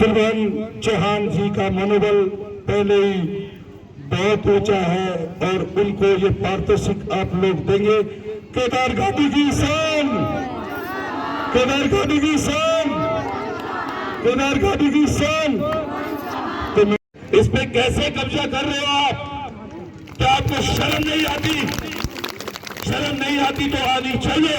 बलवान चौहान जी का मनोबल पहले ही बहुत ऊंचा है और उनको ये पारितोषिक आप लोग देंगे। केदार घाटी की शान, केदार घाटी की शान, केदार घाटी की शान। तो इस पे कैसे कब्जा कर रहे हो आप? क्या आपको शर्म नहीं आती? शर्म नहीं आती तो आनी चाहिए,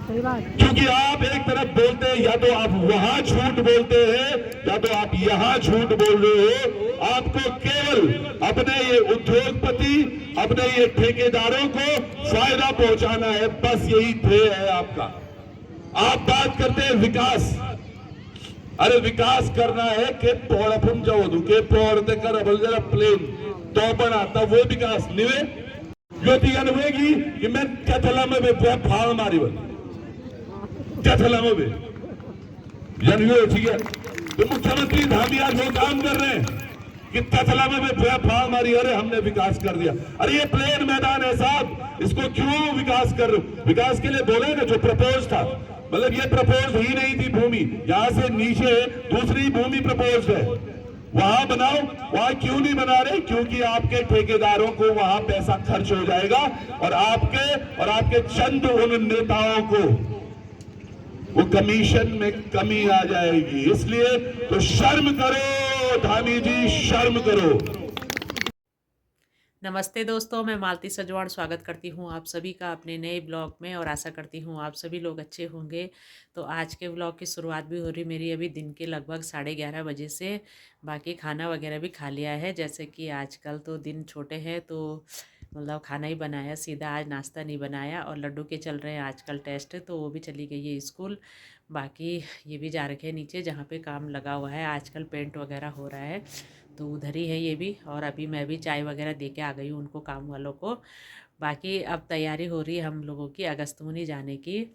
क्योंकि आप एक तरफ बोलते हैं, या तो आप वहां झूठ बोलते हैं या तो आप यहां झूठ बोल रहे हो। आपको केवल अपने ये उद्योगपति, अपने ये ठेकेदारों को फायदा पहुंचाना है, बस यही ध्येय है आपका। आप बात करते हैं विकास, अरे विकास करना है के पोड़पुन जाओ के पोड़ते कर जरा प्लेन तो पण आता वो विकास निवे योती अनुवेगी कि मैं चथला में फाड़ मारी बन चथला में भी ठीक है। तो मुख्यमंत्री धामी आज वो काम कर रहे हैं कि चथला में फाड़ मारी, अरे हमने विकास कर दिया। अरे ये प्लेन मैदान है साहब, इसको क्यों विकास कर रहे हो? विकास के लिए बोले ना, जो प्रपोज था, मतलब ये प्रपोज ही नहीं थी भूमि, यहां से नीचे दूसरी भूमि प्रपोज है, वहां बनाओ। वहां क्यों नहीं बना रहे? क्योंकि आपके ठेकेदारों को वहां पैसा खर्च हो जाएगा और आपके चंद उन नेताओं को वो कमीशन में कमी आ जाएगी। इसलिए तो शर्म करो धामी जी, शर्म करो। नमस्ते दोस्तों, मैं मालती सजवाड़ स्वागत करती हूँ आप सभी का अपने नए ब्लॉग में और आशा करती हूँ आप सभी लोग अच्छे होंगे। तो आज के ब्लॉग की शुरुआत भी हो रही मेरी अभी दिन के लगभग 11:30 बजे से। बाकी खाना वगैरह भी खा लिया है, जैसे कि आजकल तो दिन छोटे हैं तो मतलब खाना ही बनाया सीधा, आज नाश्ता नहीं बनाया। और लड्डू के चल रहे हैं आजकल टेस्ट, तो वो भी चली गई है स्कूल। बाकी ये भी जा रखे हैं नीचे जहाँ पे काम लगा हुआ है, आजकल पेंट वगैरह हो रहा है, तो उधर ही है ये भी। और अभी मैं भी चाय वगैरह दे के आ गई हूँ उनको, काम वालों को। बाकी अब तैयारी हो रही है हम लोगों की अगस्तमुनि जाने की।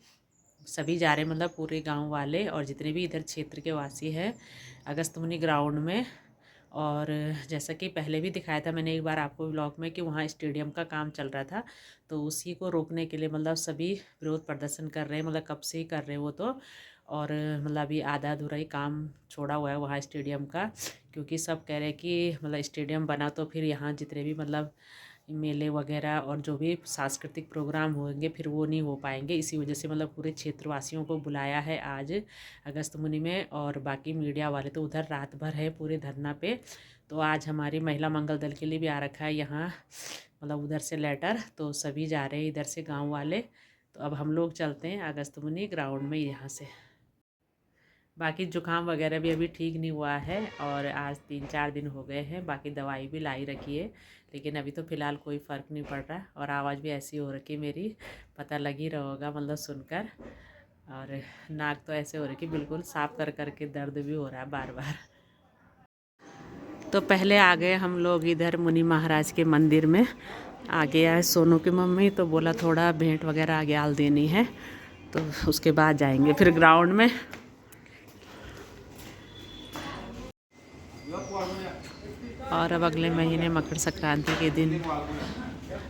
सभी जा रहे हैं, मतलब पूरे गांव वाले और जितने भी इधर क्षेत्र के वासी हैं, अगस्तमुनि ग्राउंड में। और जैसा कि पहले भी दिखाया था मैंने एक बार आपको व्लॉग में कि वहाँ स्टेडियम का काम चल रहा था, तो उसी को रोकने के लिए मतलब सभी विरोध प्रदर्शन कर रहे हैं, मतलब कब से ही कर रहे हैं वो तो। और मतलब अभी आधा अधूरा ही काम छोड़ा हुआ है वहाँ स्टेडियम का, क्योंकि सब कह रहे हैं कि मतलब स्टेडियम बना तो फिर यहाँ जितने भी मतलब मेले वगैरह और जो भी सांस्कृतिक प्रोग्राम होंगे फिर वो नहीं हो पाएंगे। इसी वजह से मतलब पूरे क्षेत्रवासियों को बुलाया है आज अगस्तमुनि में। और बाकी मीडिया वाले तो उधर रात भर है पूरे धरना पे। तो आज हमारी महिला मंगल दल के लिए भी आ रखा है यहाँ, मतलब उधर से लेटर, तो सभी जा रहे हैं इधर से गाँव वाले। तो अब हम लोग चलते हैं अगस्तमुनि ग्राउंड में यहाँ से। बाकी जुकाम वगैरह भी अभी ठीक नहीं हुआ है और आज 3-4 दिन हो गए हैं। बाकी दवाई भी लाई रखी है, लेकिन अभी तो फ़िलहाल कोई फ़र्क नहीं पड़ रहा। और आवाज़ भी ऐसी हो रखी मेरी, पता लग ही रहा होगा मतलब सुनकर। और नाक तो ऐसे हो रही कि बिल्कुल साफ कर करके दर्द भी हो रहा है बार बार। तो पहले आ गए हम लोग इधर मुनि महाराज के मंदिर में। आ गया है सोनू की मम्मी, तो बोला थोड़ा भेंट वगैरह आगे आल देनी है, तो उसके बाद जाएंगे फिर ग्राउंड में। और अब अगले महीने मकर संक्रांति के दिन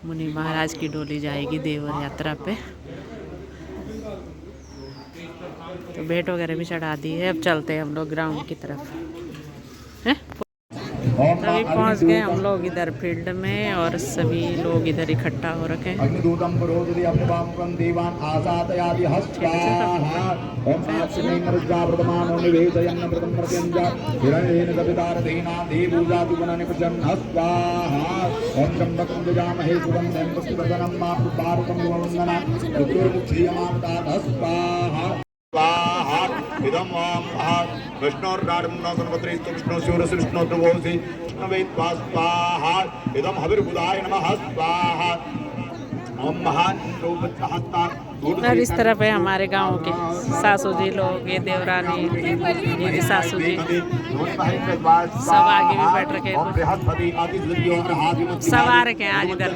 मुनि महाराज की डोली जाएगी देवर यात्रा पे। तो भेंट वगैरह भी चढ़ा दी है, अब चलते हैं हम लोग ग्राउंड की तरफ हैं। तभी पहुंच गए हम लोग इधर फील्ड में और सभी लोग इधर इकट्ठा हो रखे हैं। इदम विष्णुर्नाडमुनोगणपत्रेस्तु विष्णुसूरसृष्णोद्रवोसि विष्णुवेत्वा स्वाहा इदम हविर्बुधाय नमः स्वाहा ओम महान रूपहस्ता। और इस तरफ है हमारे गांव के सासू जी लोग, ये देवरानी, ये भी सासू जी, सब आगे भी बैठ रखे हैं, सब आ रखे हैं आज इधर।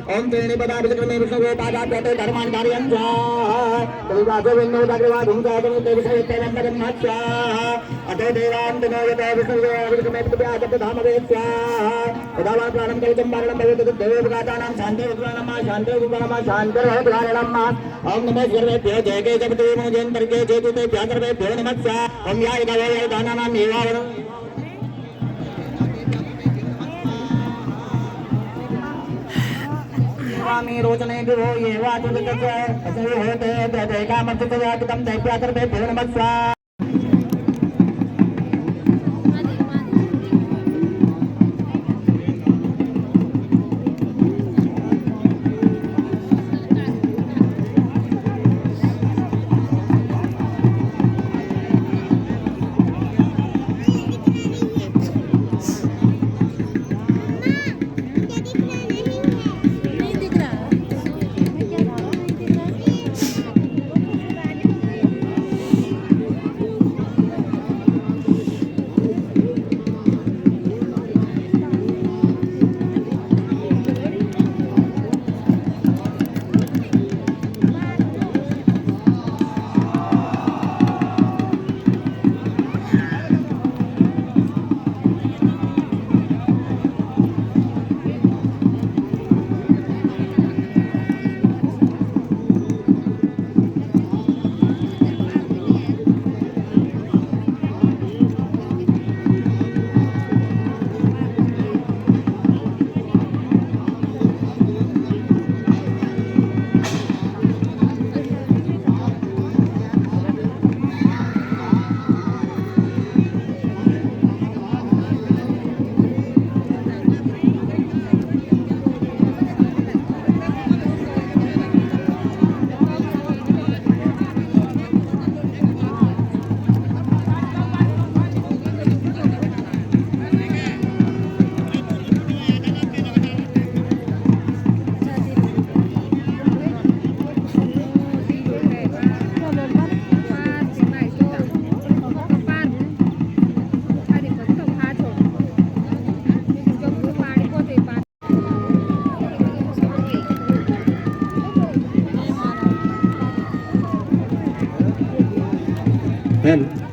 ओम त्रीणि पदाभिषेकमे विष्णुगोपादाभ्यते धर्मान् कारयन् स्वाहा। तविवासो विन्नो दग्रवा धूमदातम देवसे तेरंबरम स्वाहा अतो देवां तनो यतो विष्णुदेवाविष्णुमेव व्याजप धामवे स्वाहा उदावा प्राणं कवचं वारणं भवेत् देवोपगातानां शान्ति उद्वानमः शान्ति उद्वानमः शान्तिर्भवद्वारणमः ओम नमः सर्वेभ्यो जयके जपते मोजेन्तर्के चेतुते व्याकर्वेभ्यो नमः स्वाहा ओम याय गवय दानानां येवावरं स्वामी रोचने विभो ये वाचुतस्य असयो होते तदेकामर्चितयाकितं दैव्याकर्वेभ्यो नमः स्वाहा हेलो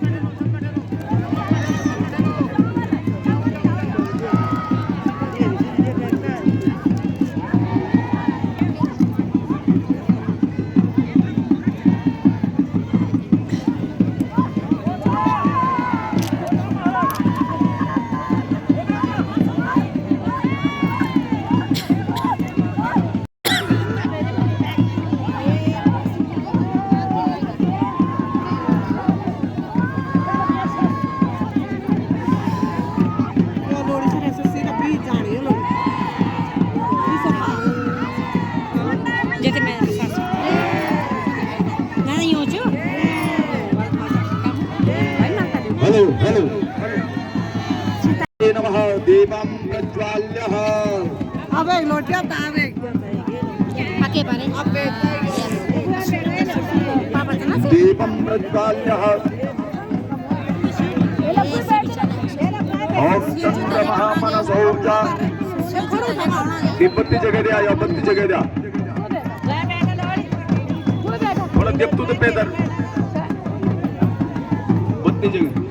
नमः दीपं प्रज्वाल्य अबे लोटिया तावे आके बारे दीपं प्रज्वाल्य ओम चंद्रमः मनसो जा बत्ती जगह दे आया बत्ती जगह दे थोड़ा देव तू तो पैदल बत्ती जगह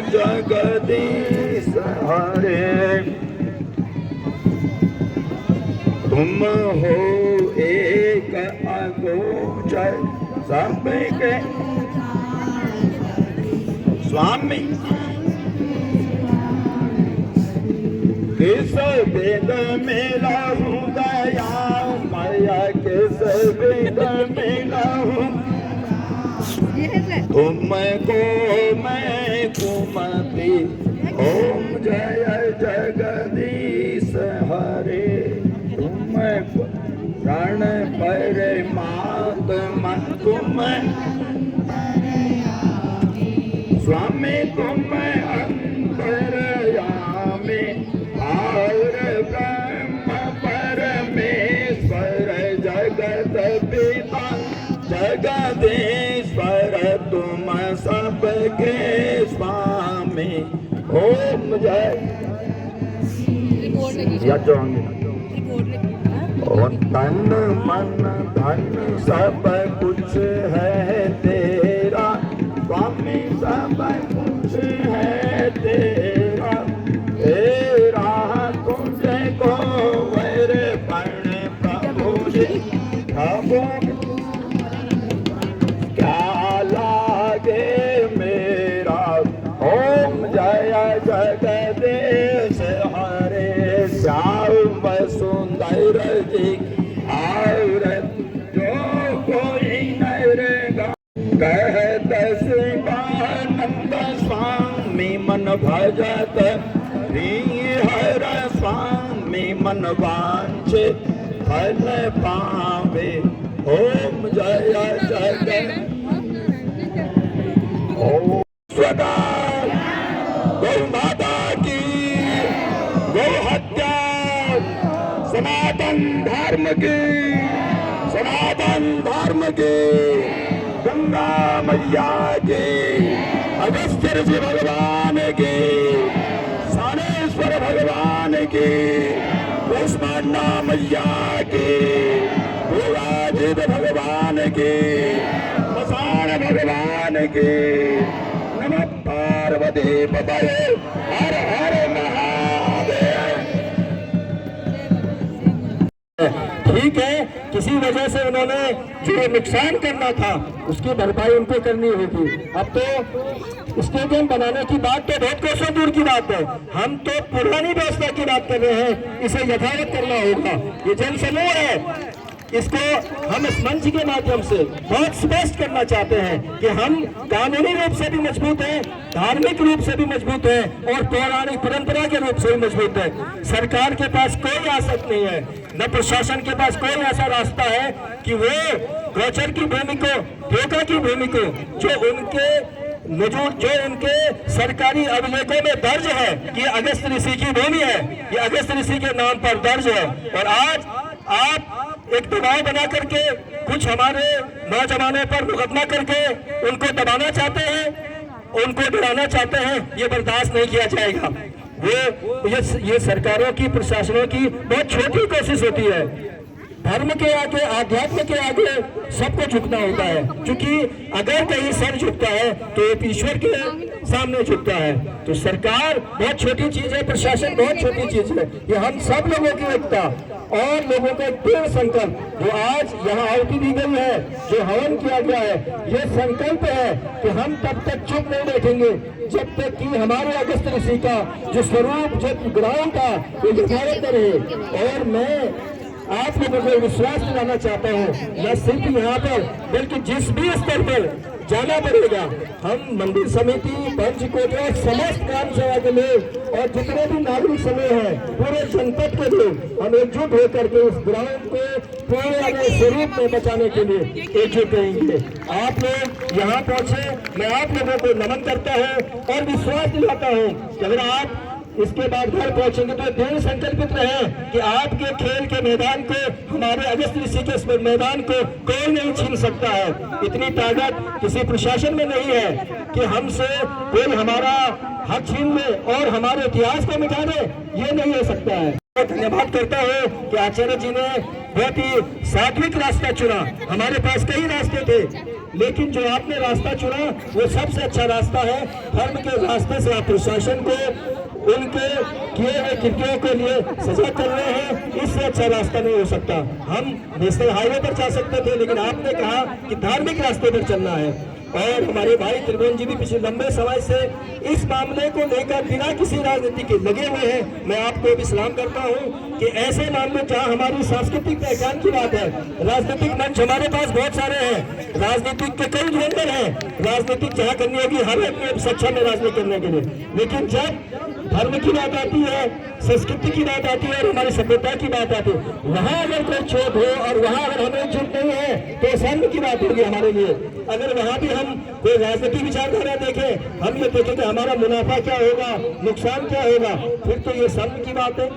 जगदीश हरे तुम हो एक अगोचर सबके स्वामी किस वेद में रहूं दया माया किस वेद में रहूं तुमको मैं कुमति ओम जय जगदीश हरे तुमको रण परमात्मा तुम स्वामी तुम अंतर्यामी और ब्रह्म परमेश्वर जगत पिता जगदीश्वर तुम सबके स्वामी। ओम जय और तन मन धन सब कुछ है तेरा स्वामी, सब कुछ है तेरा, तेरा तुझे को मेरे पण प्रभु प्रभु क्या लागे मेरा। ओम जय जगदीश हरे श्याम सुंदर जी और जो कोई नरेगा कहत शिवानंद स्वामी मन भजत हर स्वामी मन वांछित फल पावे। ओम जय जय ओम सदा गौ माता की गौ हत्या सनातन धर्म की, सनातन धर्म की, गंगा मैया की, अगस्त्य ऋषि भगवान की, सानेश्वर भगवान की, कुष्मांडा मैया की, भोगाजित भगवान की, मसान भगवान की। नमः पार्वती पतये हर हर महादेव। ठीक है, किसी वजह से उन्होंने जो नुकसान करना था उसकी भरपाई उनको करनी होगी। अब तो स्टेडियम बनाने की बात तो बहुत कोसों दूर की बात है, हम तो पुरानी व्यवस्था की बात कर रहे हैं, इसे यथावत करना होगा। ये जन समूह है, इसको हम इस मंच के माध्यम से बहुत स्पष्ट करना चाहते हैं कि हम कानूनी रूप से भी मजबूत हैं, धार्मिक रूप से भी मजबूत हैं और पौराणिक परंपरा के रूप से भी मजबूत है। सरकार के पास कोई आसत नहीं है, न प्रशासन के पास कोई ऐसा रास्ता है कि वो गोचर की भूमि को, ठेका की भूमि को, जो उनके सरकारी अभिलेखों में दर्ज है कि अगस्त ऋषि की भूमि है, ये अगस्त ऋषि के नाम पर दर्ज है, और आज आप एक दबाव बना करके कुछ हमारे नौजवानों पर मुकदमा करके उनको दबाना चाहते हैं, उनको डराना चाहते हैं, ये बर्दाश्त नहीं किया जाएगा। ये सरकारों की, प्रशासनों की बहुत छोटी कोशिश होती है। धर्म के आगे, आध्यात्म के आगे सबको झुकना होता है, क्योंकि अगर कहीं सर झुकता है तो ईश्वर के सामने झुकता है। तो सरकार बहुत छोटी चीज है, प्रशासन बहुत छोटी चीज है। ये हम सब लोगों की एकता और लोगों का एक दृढ़ संकल्प, जो आज यहाँ आहुति दी गई है, जो हवन किया गया है, ये संकल्प है कि हम तब तक चुप नहीं बैठेंगे जब तक कि हमारे अगस्त ऋषि का जो स्वरूप, जो ग्राम था, वो यथावत रहे। और मैं आप लोगों को विश्वास दिलाना चाहता हूँ, न सिर्फ यहाँ पर बल्कि जिस भी स्तर पर जाना पड़ेगा, हम मंदिर समिति, पंचकोट और समस्त ग्राम सेवा के लोग और जितने भी नागरिक समूह हैं, पूरे जनपद के लोग हम एकजुट होकर के इस ग्राम को पूरे स्वरूप में बचाने के लिए एकजुट रहेंगे। आप लोग यहाँ पहुँचे, मैं आप लोगों को नमन करता हूँ और विश्वास दिलाता हूँ कि अगर आप इसके बाद घर पहुंचेंगे तो दृढ़ संकल्पित रहे कि आपके खेल के मैदान को, हमारे अगस्त ऋषि के मैदान को कोई नहीं छीन सकता है। इतनी ताकत किसी प्रशासन में नहीं है कि हमसे कोई हमारा हक छीन ले और हमारे इतिहास को मिटा दे, ये नहीं हो सकता है। धन्यवाद करता हूँ कि आचार्य जी ने बहुत ही सात्विक रास्ता चुना। हमारे पास कई रास्ते थे, लेकिन जो आपने रास्ता चुना वो सबसे अच्छा रास्ता है। धर्म के रास्ते से आप प्रशासन को, उनके किए हुए कृत्यों के लिए सजा कर रहे हैं, इससे अच्छा रास्ता नहीं हो सकता। हम नेशनल हाईवे पर जा सकते थे, लेकिन आपने कहा कि धार्मिक रास्ते पर चलना है। और हमारे भाई त्रिभुवन जी भी पिछले लंबे समय से इस मामले को लेकर बिना किसी राजनीति के लगे हुए हैं। मैं आपको भी सलाम करता हूं कि ऐसे मामले जहां हमारी सांस्कृतिक पहचान की बात है, राजनीतिक मंच हमारे पास बहुत सारे हैं, राजनीतिक के कई केंद्र हैं, राजनीतिक जहां करनी होगी हर एक में सक्षम है राजनीति करने के लिए। लेकिन जब धर्म की बात आती है, संस्कृति की बात आती है और हमारी सभ्यता की बात आती है, वहां अगर कोई चोट हो और वहां अगर हमें चोट नहीं है तो शर्म की बात होगी हमारे लिए। अगर वहां भी हम कोई राजनीतिक विचारधारा देखें, हम ये देखें कि हमारा मुनाफा क्या होगा, नुकसान क्या होगा, फिर तो ये शर्म की बात है।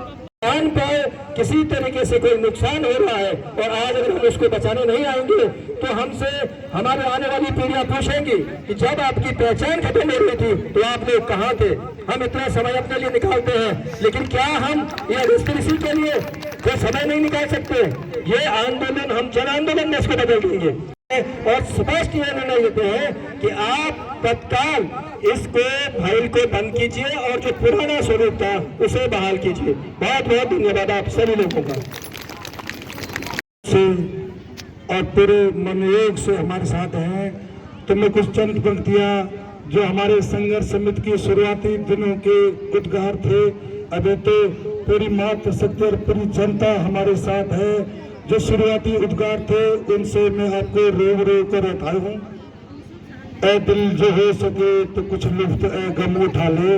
जान पर किसी तरीके से कोई नुकसान हो रहा है और आज अगर हम उसको बचाने नहीं आएंगे तो हमसे हमारे आने वाली पीढ़ियां पूछेंगी कि जब आपकी पहचान खत्म हो रही थी तो आप लोग कहाँ थे। हम इतना समय अपने लिए निकालते हैं, लेकिन क्या हम ये अगस्त इसी के लिए कोई समय नहीं निकाल सकते? ये आंदोलन हम जन आंदोलन में इसको बदल देंगे और स्पष्ट ये निर्णय लेते हैं कि आप तत्काल इसको फाइल को बंद कीजिए और जो पुराना स्वरूप था उसे बहाल कीजिए। बहुत बहुत धन्यवाद आप सभी लोगों का और पूरे मनोयोग से हमारे साथ हैं। तो मैं कुछ चंद पंक्तियां जो हमारे संघर्ष समिति की शुरुआती दिनों के उद्गार थे, अभी तो पूरी मातृशक्ति और पूरी जनता हमारे साथ है। जो शुरुआती उद्गार थे उनसे मैं आपको रो कर उठाया हूँ। ए दिल जो हो सके तो कुछ लुफ्त ए गम उठा ले,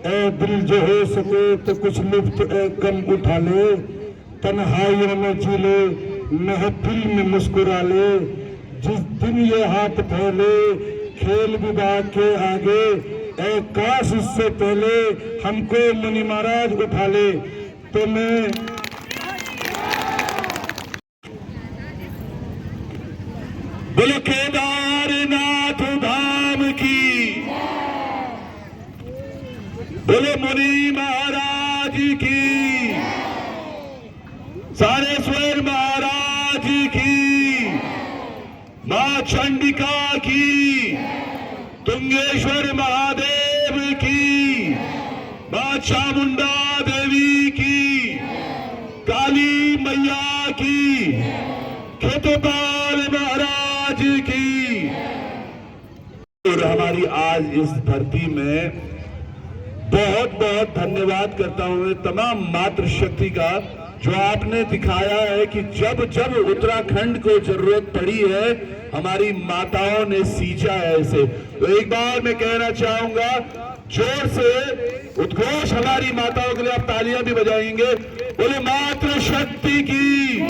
ए दिल जो हो सके तो कुछ लुफ्त ए गम उठा ले, तन्हाइयों में जी ले महफिल में मुस्कुरा ले, जिस दिन ये हाथ फैले खेल विभाग के आगे, ए काश इससे पहले हमको मुनि महाराज उठा ले। तो मैं बोलो केदारनाथ धाम की, बोलो मुनि महाराज की, सारेश्वर महाराज की, मां चंडिका की, तुंगेश्वर महादेव की, मां चामुंडा देवी की, काली मैया की, खेतोपाल महाराज की। और हमारी आज इस धरती में बहुत बहुत धन्यवाद करता हूं मैं तमाम मातृशक्ति का, जो आपने दिखाया है कि जब जब उत्तराखंड को जरूरत पड़ी है हमारी माताओं ने सींचा है इसे। तो एक बार मैं कहना चाहूंगा जोर से उद्घोष हमारी माताओं के लिए आप तालियां भी बजाएंगे। बोले मातृशक्ति की,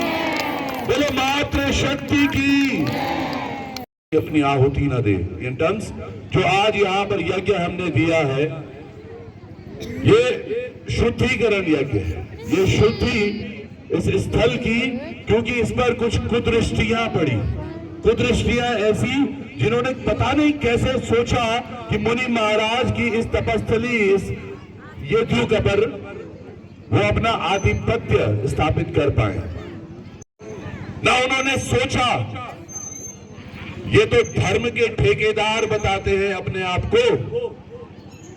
बोले मातृशक्ति की। अपनी आहुति ना दे इन टर्म्स जो आज यहाँ पर यज्ञ हमने दिया है, ये शुद्धिकरण यज्ञ है, ये शुद्धि इस स्थल की, क्योंकि इस पर कुछ कुदृष्टियां पड़ी, कुदृष्टियां ऐसी जिन्होंने पता नहीं कैसे सोचा कि मुनि महाराज की इस तपस्थली इस यज्ञ पर वो अपना आधिपत्य स्थापित कर पाए ना। उन्होंने सोचा, ये तो धर्म के ठेकेदार बताते हैं अपने आप को,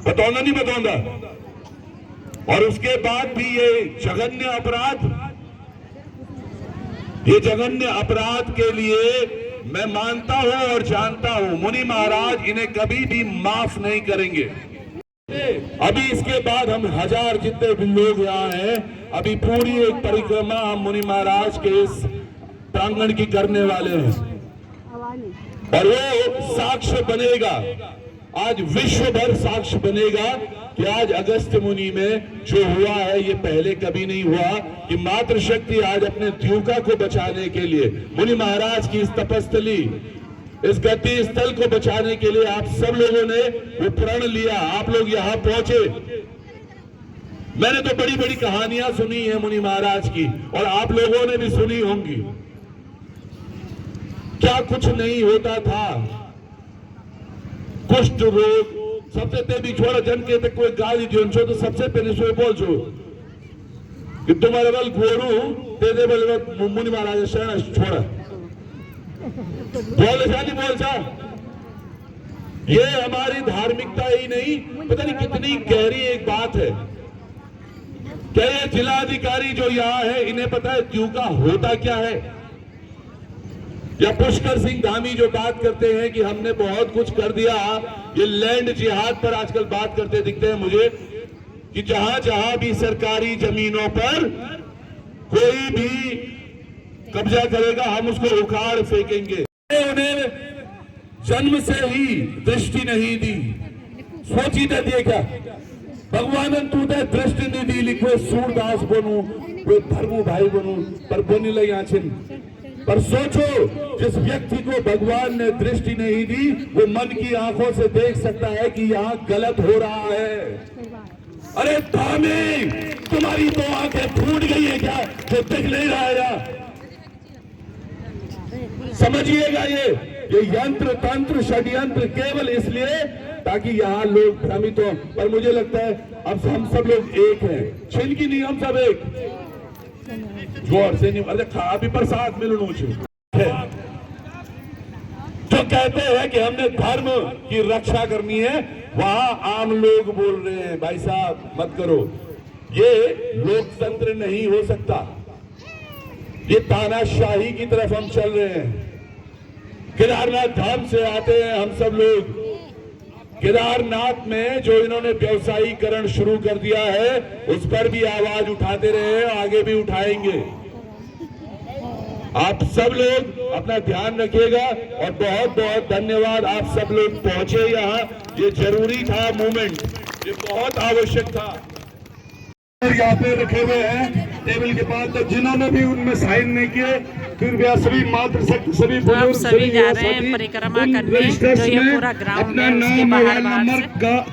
बताऊंगा नहीं बताऊंगा। और उसके बाद भी ये जघन्य अपराध, ये जघन्य अपराध के लिए मैं मानता हूं और जानता हूं मुनि महाराज इन्हें कभी भी माफ नहीं करेंगे। अभी इसके बाद हम 1000 जितने भी लोग यहाँ हैं, अभी पूरी एक परिक्रमा हम मुनि महाराज के इस प्रांगण की करने वाले हैं और वो साक्ष्य बनेगा, आज विश्व भर साक्ष्य बनेगा कि आज अगस्त मुनि में जो हुआ है ये पहले कभी नहीं हुआ, कि मातृशक्ति आज अपने द्यूका को बचाने के लिए मुनि महाराज की इस तपस्थली इस गति स्थल को बचाने के लिए आप सब लोगों ने वो प्रण लिया, आप लोग यहाँ पहुंचे। मैंने तो बड़ी बड़ी कहानियां सुनी है मुनि महाराज की और आप लोगों ने भी सुनी होंगी, क्या कुछ नहीं होता था। कुष्ठ रोग सबसे तेजी छोड़ा जन के तक कोई गाली जो तो सबसे पहले सो बोल छो कि तुम्हारे बल गोरू तेरे बल मुनि महाराज शरण छोड़ा बोल शादी बोल सा। ये हमारी धार्मिकता ही नहीं, पता नहीं कितनी गहरी एक बात है। क्या ये जिलाधिकारी जो यहाँ है इन्हें पता है द्यूका होता क्या है? या पुष्कर सिंह धामी जो बात करते हैं कि हमने बहुत कुछ कर दिया, ये लैंड जिहाद पर आजकल बात करते दिखते हैं मुझे, कि जहां जहां भी सरकारी जमीनों पर कोई भी कब्जा करेगा हम उसको उखाड़ फेंकेंगे। उन्हें जन्म से ही दृष्टि नहीं दी, सोची तो दिए क्या भगवान तूने दृष्टि नहीं दी लिखो सूरदास बनू कोई धर्मू भाई बनू पर बनी लई आछिन। पर सोचो जिस व्यक्ति को भगवान ने दृष्टि नहीं दी वो मन की आंखों से देख सकता है कि यहाँ गलत हो रहा है। अरे धामी तुम्हारी तो आंखें फूट गई है क्या जो दिख नहीं रहा है यार? समझिएगा ये यंत्र तंत्र षड्यंत्र केवल इसलिए ताकि यहाँ लोग भ्रमित हो। पर मुझे लगता है अब हम सब लोग एक हैं, छिलकी नहीं हम सब एक जोर से नहीं। अरे खा भी प्रसाद मिलनू जो कहते हैं कि हमने धर्म की रक्षा करनी है वहां आम लोग बोल रहे हैं भाई साहब मत करो। ये लोकतंत्र नहीं हो सकता, ये तानाशाही की तरफ हम चल रहे हैं। केदारनाथ धाम से आते हैं हम सब लोग। केदारनाथ में जो इन्होंने व्यवसायीकरण शुरू कर दिया है उस पर भी आवाज उठाते रहे, आगे भी उठाएंगे। आप सब लोग अपना ध्यान रखिएगा और बहुत बहुत धन्यवाद। आप सब लोग पहुंचे यहाँ, ये जरूरी था मूवमेंट, ये बहुत आवश्यक था। यहाँ पे रखे हुए हैं टेबल के पास, तो जिन्होंने भी उनमें साइन नहीं किए फिर भी सभी मातृशक्ति सभी हम सभी जा रहे हैं परिक्रमा करने जो ये पूरा ग्राउंड है उसके बाहर से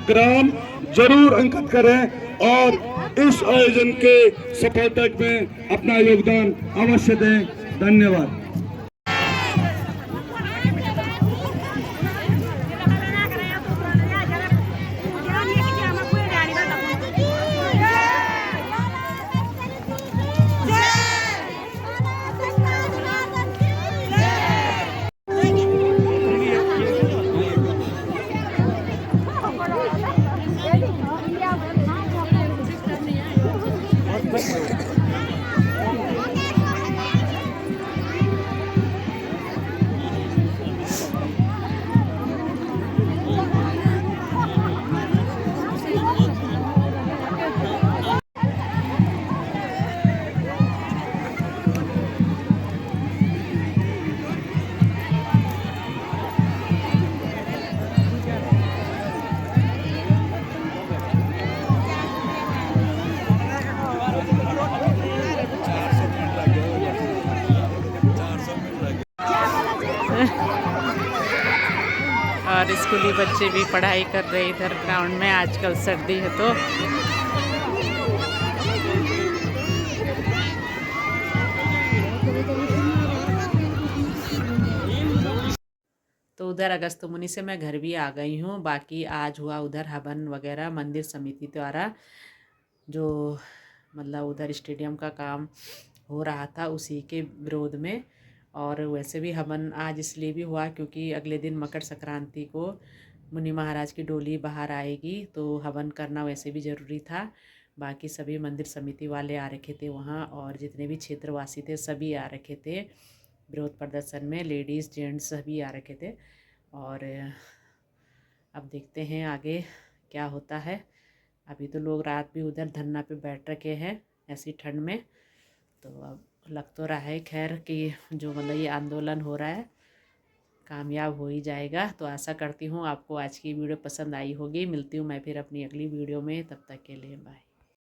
ग्राम जरूर अंकित करें और इस आयोजन के सफलता में अपना योगदान अवश्य दें। धन्यवाद। और स्कूली बच्चे भी पढ़ाई कर रहे इधर ग्राउंड में। आजकल सर्दी है तो उधर अगस्त्यमुनि से मैं घर भी आ गई हूँ। बाकी आज हुआ उधर हवन वगैरह मंदिर समिति द्वारा, जो मतलब उधर स्टेडियम का काम हो रहा था उसी के विरोध में। और वैसे भी हवन आज इसलिए भी हुआ क्योंकि अगले दिन मकर संक्रांति को मुनि महाराज की डोली बाहर आएगी, तो हवन करना वैसे भी ज़रूरी था। बाकी सभी मंदिर समिति वाले आ रखे थे वहाँ, और जितने भी क्षेत्रवासी थे सभी आ रखे थे विरोध प्रदर्शन में। लेडीज़ जेंट्स सभी आ रखे थे। और अब देखते हैं आगे क्या होता है। अभी तो लोग रात भी उधर धरना पे बैठ रखे हैं ऐसी ठंड में, तो अब लग तो रहा है खैर कि जो मतलब ये आंदोलन हो रहा है कामयाब हो ही जाएगा। तो आशा करती हूँ आपको आज की वीडियो पसंद आई होगी। मिलती हूँ मैं फिर अपनी अगली वीडियो में, तब तक के लिए बाय।